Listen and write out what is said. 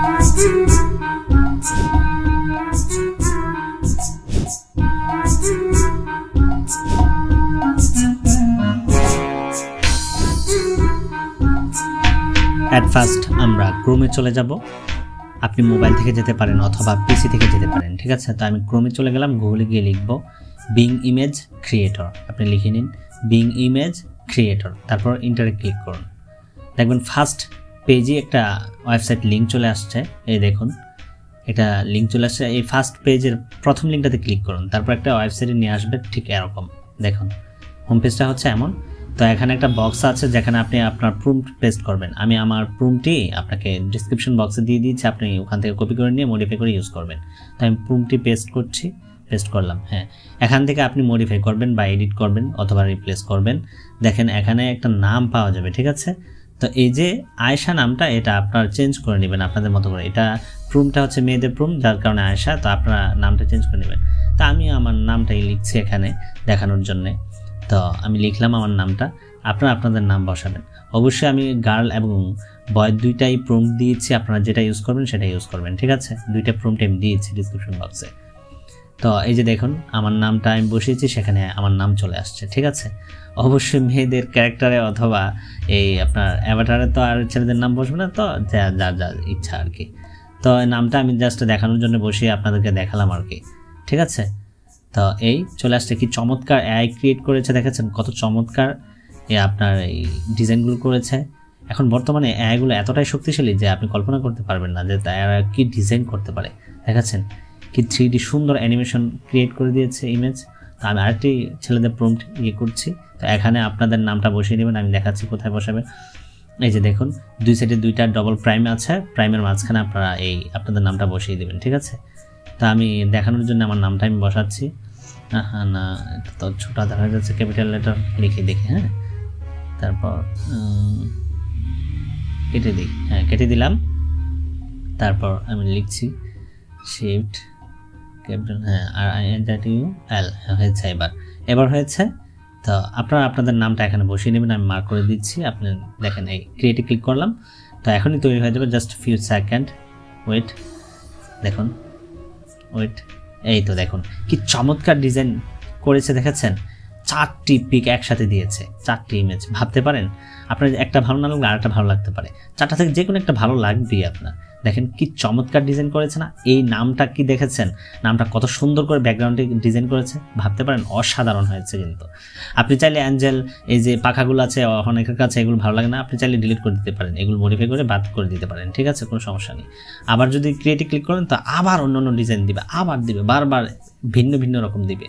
At first আমরা ক্রোমে চলে যাব। আপনি মোবাইল থেকে যেতে পারেন অথবা পিসি থেকে যেতে পারেন, ঠিক আছে। তো আমি ক্রোমে চলে গেলাম, গুগলে গিয়ে লিখব বিং ইমেজ ক্রিয়েটর। আপনি লিখে নিন বিং ইমেজ ক্রিয়েটর, তারপর ইন্টারে ক্লিক করুন। দেখবেন ফার্স্ট পেজে একটা ওয়েবসাইট লিঙ্ক চলে আসছে। এই দেখুন এটা লিঙ্ক চলে আসছে। এই ফার্স্ট পেজের প্রথম লিঙ্কটাতে ক্লিক করুন, তারপর একটা ওয়েবসাইটে নিয়ে আসবে ঠিক এরকম। দেখুন হোম পেজটা হচ্ছে এমন। তো এখানে একটা বক্স আছে যেখানে আপনি আপনার প্রম্পট পেস্ট করবেন। আমি আমার প্রম্পটটি আপনাকে ডিসক্রিপশন বক্সে দিয়ে দিয়েছি, আপনি ওখান থেকে কপি করে নিয়ে মডিফাই করে ইউজ করবেন। তো আমি প্রম্পটটি পেস্ট করছি, পেস্ট করলাম। হ্যাঁ, এখান থেকে আপনি মডিফাই করবেন বা এডিট করবেন অথবা রিপ্লেস করবেন। দেখেন এখানে একটা নাম পাওয়া যাবে, ঠিক আছে। তো এই যে আয়েশা নামটা, এটা আপনারা চেঞ্জ করে নেবেন আপনাদের মতো করে। এটা প্রম্পটটা হচ্ছে মেয়েদের প্রম্পট, যার কারণে আয়েশা। তো আপনারা নামটা চেঞ্জ করে নেবেন। তো আমি আমার নামটাই লিখছি এখানে দেখানোর জন্যে। তো আমি লিখলাম আমার নামটা, আপনারা আপনাদের নাম বসাবেন। অবশ্যই আমি গার্ল এবং বয় দুইটাই প্রম্পট দিয়েছি, আপনারা যেটা ইউজ করবেন সেটা ইউজ করবেন, ঠিক আছে। দুইটা প্রম্পট আমি দিয়েছি ডিসক্রিপশন বক্সে। তো এই যে দেখুন আমার নামটা আমি বসিয়েছি, সেখানে আমার নাম চলে আসছে, ঠিক আছে। অবশ্যই মেয়েদের ক্যারেক্টারে অথবা এই আপনার অ্যাভাটারে তো আর ছেলেদের নাম বসবে না, তো যার যার ইচ্ছা আর কি। তো নামটা আমি জাস্ট দেখানোর জন্য বসিয়ে আপনাদেরকে দেখালাম আর কি, ঠিক আছে। তো এই চলে আসছে, কি চমৎকার এআই ক্রিয়েট করেছে, দেখেছেন কত চমৎকার আপনার এই ডিজাইনগুলো করেছে। এখন বর্তমানে এআইগুলো এতটাই শক্তিশালী যে আপনি কল্পনা করতে পারবেন না যে তারা কি ডিজাইন করতে পারে। দেখাচ্ছেন কি 3D সুন্দর অ্যানিমেশন ক্রিয়েট করে দিয়েছে ইমেজ। তো আমি আরেকটি ছেলেদের প্রম্পট করছি। তো এখানে আপনাদের নামটা বসিয়ে নেবেন, আমি দেখাচ্ছি কোথায় বসাবেন। এই যে দেখুন দুই সাইডে দুইটা ডবল প্রাইম আছে, প্রাইমের মাঝখানে আপনারা এই আপনাদের নামটা বসিয়ে দেবেন, ঠিক আছে। তা আমি দেখানোর জন্য আমার নামটা আমি বসাচ্ছি। হ্যাঁ না, এটা তো ছোটো দেখা যাচ্ছে, ক্যাপিটাল লেটার লিখে দেখি। হ্যাঁ, তারপর কেটে দিই। হ্যাঁ, কেটে দিলাম। তারপর আমি লিখছি শিফট ক্যাপিটাল, হ্যাঁ, আর INWL হয়েছে। এবার হয়েছে। তো আপনারা আপনাদের নামটা এখানে বসিয়ে নেবেন, আমি মার্ক করে দিচ্ছি। আপনি দেখেন এই ক্রিয়েটে ক্লিক করলাম, তো এখনই তৈরি হয়ে যাবে। জাস্ট ফিউ সেকেন্ড ওয়েট, দেখুন ওয়েট। এই তো দেখুন কি চমৎকার ডিজাইন করেছে, দেখেছেন 4টি পিক একসাথে দিয়েছে, 4টি ইমেজ। ভাবতে পারেন আপনার একটা ভালো না লাগলে আরেকটা ভালো লাগতে পারে, 4টা থেকে যে কোনো একটা ভালো লাগবেই আপনার। দেখেন কি চমৎকার ডিজাইন করেছে না। এই নামটা কি দেখেছেন, নামটা কত সুন্দর করে ব্যাকগ্রাউন্ডে ডিজাইন করেছে, ভাবতে পারেন অসাধারণ হয়েছে। কিন্তু আপনি চাইলে অ্যাঞ্জেল এই যে পাখাগুলো আছে অনেকের কাছে এগুলো ভালো লাগে না, আপনি চাইলে ডিলিট করে দিতে পারেন, এগুলো মডিফাই করে বাদ করে দিতে পারেন, ঠিক আছে, কোনো সমস্যা নেই। আবার যদি ক্রিয়েটে ক্লিক করেন তো আবার অন্য অন্য ডিজাইন দিবে, আবার দিবে, বারবার ভিন্ন ভিন্ন রকম দিবে।